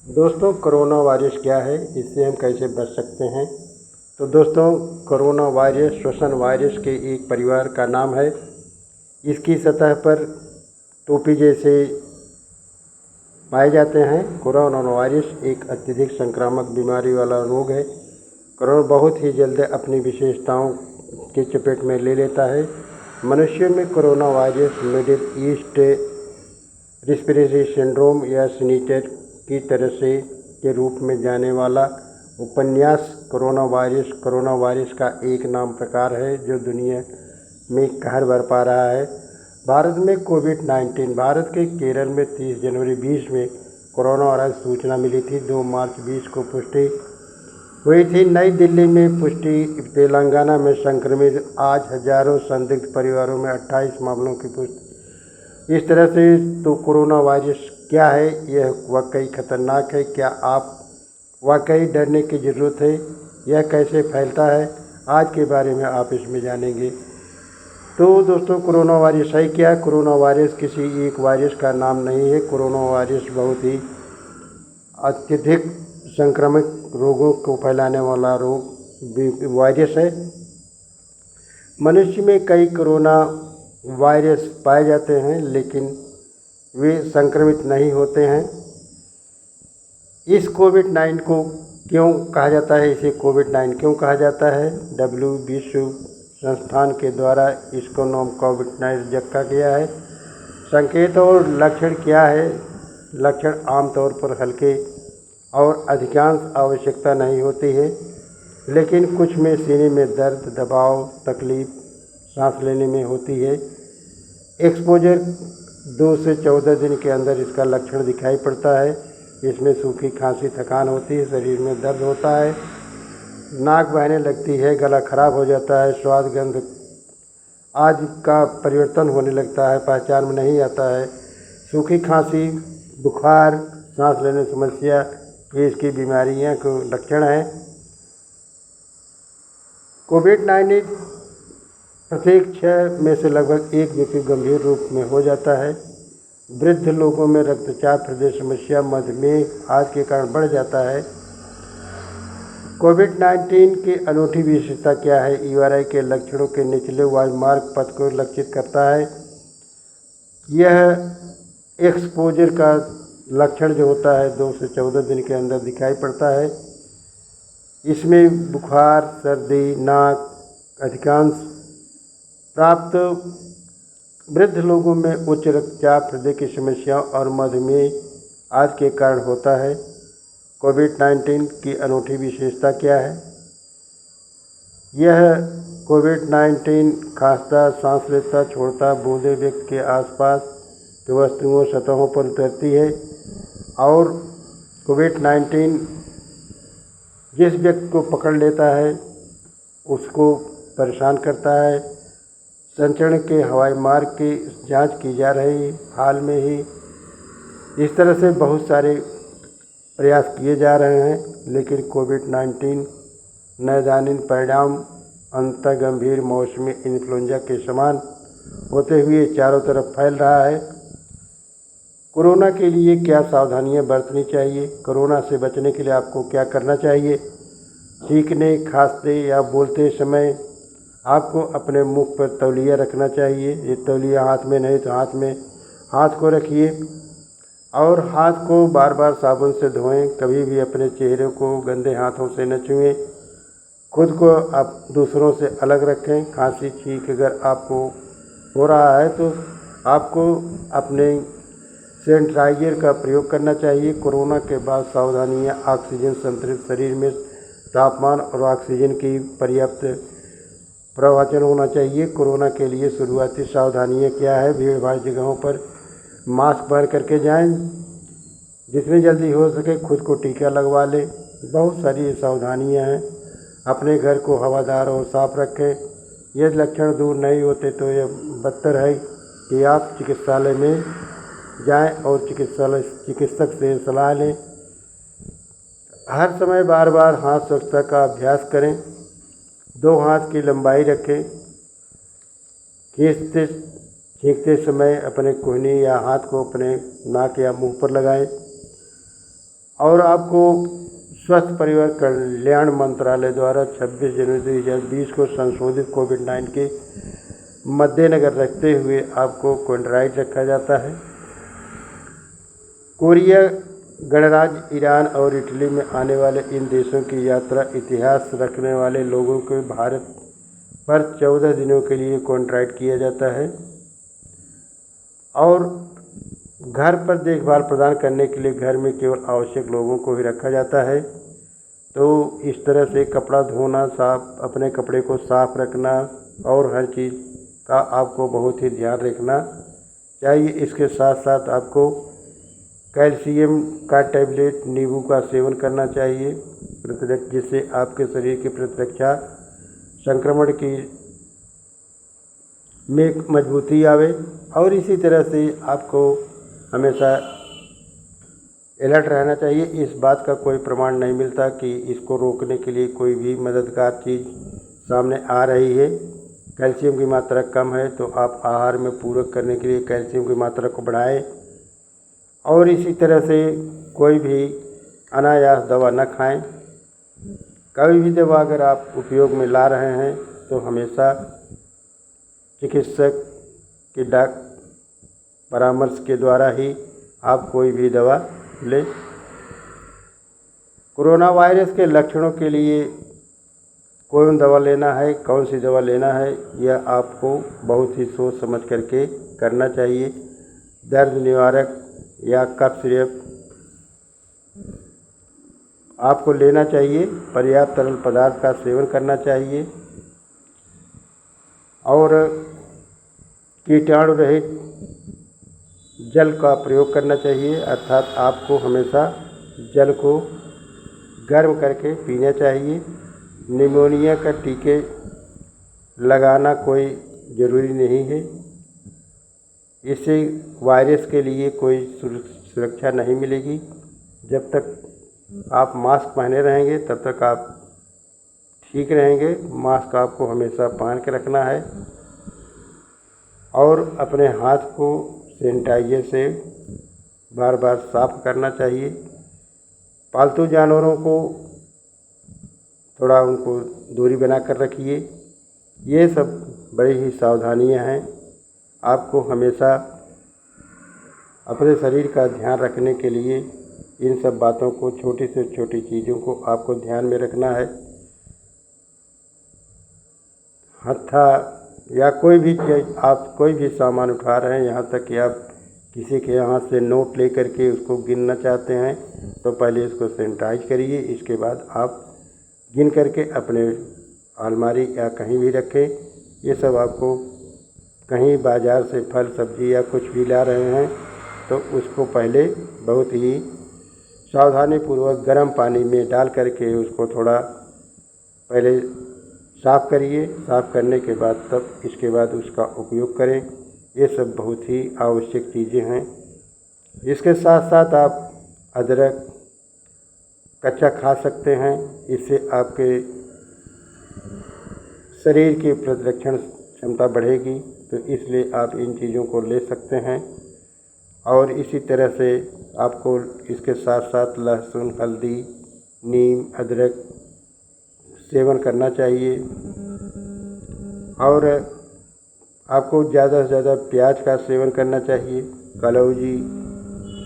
दोस्तों, corona virus क्या है, इससे हम कैसे बच सकते हैं। तो दोस्तों, कोरोना वायरस श्वसन वायरस के एक परिवार का नाम है। इसकी सतह पर टोपी जैसे पाए जाते हैं। कोरोना वायरस एक अत्यधिक संक्रामक बीमारी वाला रोग है। कोरोना बहुत ही जल्द अपनी विशेषताओं की चपेट में ले लेता है। मनुष्यों में corona virus middle east respiratory syndrome या स्नीटर की तरह से के रूप में जाने वाला उपन्यास कोरोना वायरस का एक नाम प्रकार है जो दुनिया में कहर बरपा रहा है। भारत में कोविड-19 भारत के केरल में 30 जनवरी 20 में कोरोना वायरस सूचना मिली थी। 2 मार्च 20 को पुष्टि हुई थी। नई दिल्ली में पुष्टि। तेलंगाना में संक्रमित। आज हजारों संदिग्ध परिवारों में 28 मामलों की पुष्टि। इस तरह से तो कोरोना वायरस क्या है, यह वाकई खतरनाक है। क्या आप वाकई डरने की ज़रूरत है। यह कैसे फैलता है, आज के बारे में आप इसमें जानेंगे। तो दोस्तों, कोरोना वायरस है क्या। कोरोना वायरस किसी एक वायरस का नाम नहीं है। कोरोना वायरस बहुत ही अत्यधिक संक्रामक रोगों को फैलाने वाला वायरस है। मनुष्य में कई कोरोना वायरस पाए जाते हैं, लेकिन वे संक्रमित नहीं होते हैं। इस कोविड-19 को क्यों कहा जाता है, इसे कोविड-19 क्यों कहा जाता है। विश्व संस्थान के द्वारा इसको नाम कोविड-19 रखा गया है। संकेत और लक्षण क्या है। लक्षण आमतौर पर हल्के और अधिकांश आवश्यकता नहीं होती है, लेकिन कुछ में सीने में दर्द, दबाव, तकलीफ सांस लेने में होती है। एक्सपोजर 2 से 14 दिन के अंदर इसका लक्षण दिखाई पड़ता है। इसमें सूखी खांसी, थकान होती है, शरीर में दर्द होता है, नाक बहने लगती है, गला खराब हो जाता है, स्वाद गंध आदि का परिवर्तन होने लगता है, पहचान में नहीं आता है। सूखी खांसी, बुखार, सांस लेने समस्या, ये इसकी बीमारियां के लक्षण हैं। कोविड-19 प्रत्येक 6 में से लगभग 1 व्यक्ति गंभीर रूप में हो जाता है। वृद्ध लोगों में रक्तचाप, हृदय समस्या, मधुमेह आदि के कारण बढ़ जाता है। कोविड-19 की अनूठी विशेषता क्या है। ERI के लक्षणों के निचले वायुमार्ग पथ को लक्षित करता है। यह एक्सपोजर का लक्षण जो होता है 2 से 14 दिन के अंदर दिखाई पड़ता है। इसमें बुखार, सर्दी, नाक अधिकांश प्राप्त वृद्ध लोगों में उच्च रक्तचाप, हृदय की समस्याओं और मधुमेह आदि के कारण होता है। कोविड-19 की अनूठी विशेषता क्या है। यह कोविड-19 खांसता, सांस लेता, छोड़ता बूंदें व्यक्ति के आसपास की वस्तुओं, सतहों पर उतरती है और कोविड-19 जिस व्यक्ति को पकड़ लेता है उसको परेशान करता है। संचरण के हवाई मार्ग की जांच की जा रही हाल में ही। इस तरह से बहुत सारे प्रयास किए जा रहे हैं, लेकिन कोविड-19 नैदानिक परिणाम अंततः गंभीर मौसमी इन्फ्लुएंजा के समान होते हुए चारों तरफ फैल रहा है। कोरोना के लिए क्या सावधानियां बरतनी चाहिए। कोरोना से बचने के लिए आपको क्या करना चाहिए। छींकने, खांसते या बोलते समय आपको अपने मुख पर तौलिया रखना चाहिए। ये तौलिया हाथ में नहीं तो हाथ में हाथ को रखिए और हाथ को बार बार साबुन से धोएं। कभी भी अपने चेहरे को गंदे हाथों से न छुएं। खुद को आप दूसरों से अलग रखें। खांसी, छींक अगर आपको हो रहा है तो आपको अपने सैनिटाइजर का प्रयोग करना चाहिए। कोरोना के बाद सावधानियां। ऑक्सीजन संतृप्त शरीर में तापमान और ऑक्सीजन की पर्याप्त प्रवाचन होना चाहिए। कोरोना के लिए शुरुआती सावधानियां क्या है। भीड़ भाड़ जगहों पर मास्क पहन करके जाएं। जितनी जल्दी हो सके खुद को टीका लगवा लें। बहुत सारी सावधानियां हैं। अपने घर को हवादार और साफ रखें। यदि लक्षण दूर नहीं होते तो यह बदतर है कि आप चिकित्सालय में जाएं और चिकित्सक से सलाह लें। हर समय बार बार हाथ स्वच्छता का अभ्यास करें। 2 हाथ की लंबाई रखें। छींकते समय अपने कोहनी या हाथ को अपने नाक या मुंह पर लगाएं। और आपको स्वास्थ्य परिवार कल्याण मंत्रालय द्वारा 26 जनवरी 2020 को संशोधित कोविड-19 के मद्देनजर रखते हुए आपको क्वारंटाइन रखा जाता है। कोरिया गणराज्य, ईरान और इटली में आने वाले इन देशों की यात्रा इतिहास रखने वाले लोगों को भारत पर 14 दिनों के लिए क्वारंटाइन किया जाता है और घर पर देखभाल प्रदान करने के लिए घर में केवल आवश्यक लोगों को ही रखा जाता है। तो इस तरह से कपड़ा धोना, अपने कपड़े को साफ रखना और हर चीज़ का आपको बहुत ही ध्यान रखना चाहिए। इसके साथ साथ आपको कैल्शियम का टैबलेट, नींबू का सेवन करना चाहिए जिससे आपके शरीर की प्रतिरक्षा संक्रमण की में मजबूती आवे। और इसी तरह से आपको हमेशा अलर्ट रहना चाहिए। इस बात का कोई प्रमाण नहीं मिलता कि इसको रोकने के लिए कोई भी मददगार चीज़ सामने आ रही है। कैल्शियम की मात्रा कम है तो आप आहार में पूरक करने के लिए कैल्शियम की मात्रा को बढ़ाएं और इसी तरह से कोई भी अनायास दवा न खाएं। कभी भी दवा अगर आप उपयोग में ला रहे हैं तो हमेशा चिकित्सक की परामर्श के द्वारा ही आप कोई भी दवा लें। कोरोना वायरस के लक्षणों के लिए कौन दवा लेना है, कौन सी दवा लेना है, यह आपको बहुत ही सोच समझ करके करना चाहिए। दर्द निवारक या कफ सिरप आपको लेना चाहिए। पर्याप्त तरल पदार्थ का सेवन करना चाहिए और कीटाणु रहित जल का प्रयोग करना चाहिए, अर्थात आपको हमेशा जल को गर्म करके पीना चाहिए। निमोनिया का टीके लगाना कोई ज़रूरी नहीं है, इससे वायरस के लिए कोई सुरक्षा नहीं मिलेगी। जब तक आप मास्क पहने रहेंगे तब तक आप ठीक रहेंगे। मास्क आपको हमेशा पहन के रखना है और अपने हाथ को सैनिटाइजर से बार बार साफ करना चाहिए। पालतू जानवरों को थोड़ा उनको दूरी बना कर रखिए। ये सब बड़ी ही सावधानियां हैं। आपको हमेशा अपने शरीर का ध्यान रखने के लिए इन सब बातों को, छोटी से छोटी चीज़ों को आपको ध्यान में रखना है। हत्था या कोई भी चीज़, आप कोई भी सामान उठा रहे हैं, यहाँ तक कि आप किसी के यहाँ से नोट ले करके उसको गिनना चाहते हैं तो पहले इसको सैनिटाइज करिए। इसके बाद आप गिन करके अपने अलमारी या कहीं भी रखें। ये सब आपको कहीं बाज़ार से फल सब्जी या कुछ भी ला रहे हैं तो उसको पहले बहुत ही सावधानीपूर्वक गर्म पानी में डाल करके उसको थोड़ा पहले साफ़ करिए। साफ़ करने के बाद तब इसके बाद उसका उपयोग करें। ये सब बहुत ही आवश्यक चीज़ें हैं। इसके साथ साथ आप अदरक कच्चा खा सकते हैं, इससे आपके शरीर की प्रतिरक्षण क्षमता बढ़ेगी, तो इसलिए आप इन चीज़ों को ले सकते हैं। और इसी तरह से आपको इसके साथ साथ लहसुन, हल्दी, नीम, अदरक सेवन करना चाहिए और आपको ज़्यादा से ज़्यादा प्याज का सेवन करना चाहिए। कलौंजी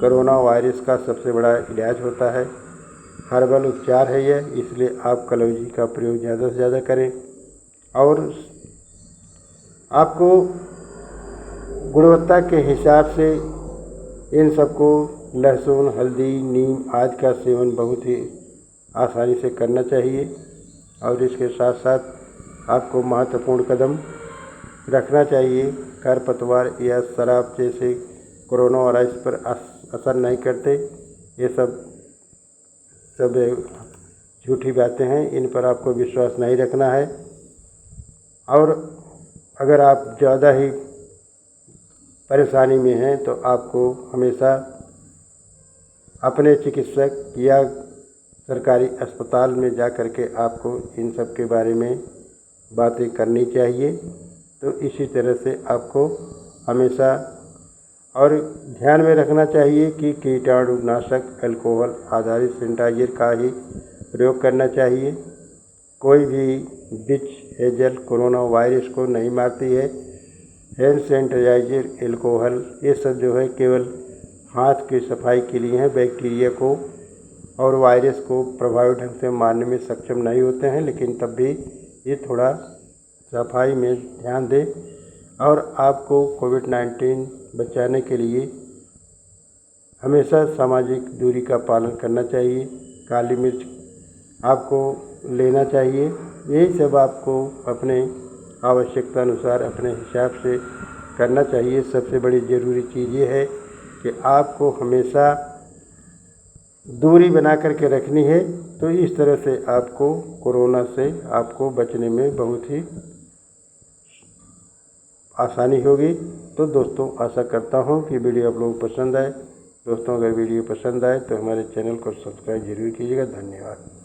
कोरोना वायरस का सबसे बड़ा इलाज होता है, हर्बल उपचार है यह, इसलिए आप कलौंजी का प्रयोग ज़्यादा से ज़्यादा करें। और आपको गुणवत्ता के हिसाब से इन सबको लहसुन, हल्दी, नीम आदि का सेवन बहुत ही आसानी से करना चाहिए। और इसके साथ साथ आपको महत्वपूर्ण कदम रखना चाहिए। खरपतवार या शराब जैसे कोरोना वायरस पर असर नहीं करते। ये सब झूठी बातें हैं, इन पर आपको विश्वास नहीं रखना है। और अगर आप ज़्यादा ही परेशानी में हैं तो आपको हमेशा अपने चिकित्सक या सरकारी अस्पताल में जा कर के आपको इन सब के बारे में बातें करनी चाहिए। तो इसी तरह से आपको हमेशा और ध्यान में रखना चाहिए कि कीटाणुनाशक अल्कोहल आधारित सैनिटाइजर का ही प्रयोग करना चाहिए। कोई भी विच हेजल कोरोना वायरस को नहीं मारती है। हैंड सैनिटाइजर अल्कोहल ये सब जो है केवल हाथ की सफाई के लिए हैं, बैक्टीरिया को और वायरस को प्रभावी ढंग से मारने में सक्षम नहीं होते हैं, लेकिन तब भी ये थोड़ा सफाई में ध्यान दें। और आपको कोविड-19 बचाने के लिए हमेशा सामाजिक दूरी का पालन करना चाहिए। काली मिर्च आपको लेना चाहिए। यही सब आपको अपने आवश्यकता अनुसार अपने हिसाब से करना चाहिए। सबसे बड़ी ज़रूरी चीज़ ये है कि आपको हमेशा दूरी बना करके रखनी है। तो इस तरह से आपको कोरोना से आपको बचने में बहुत ही आसानी होगी। तो दोस्तों आशा करता हूँ कि वीडियो आप लोगों को पसंद आए। दोस्तों अगर वीडियो पसंद आए तो हमारे चैनल को सब्सक्राइब जरूर कीजिएगा। धन्यवाद।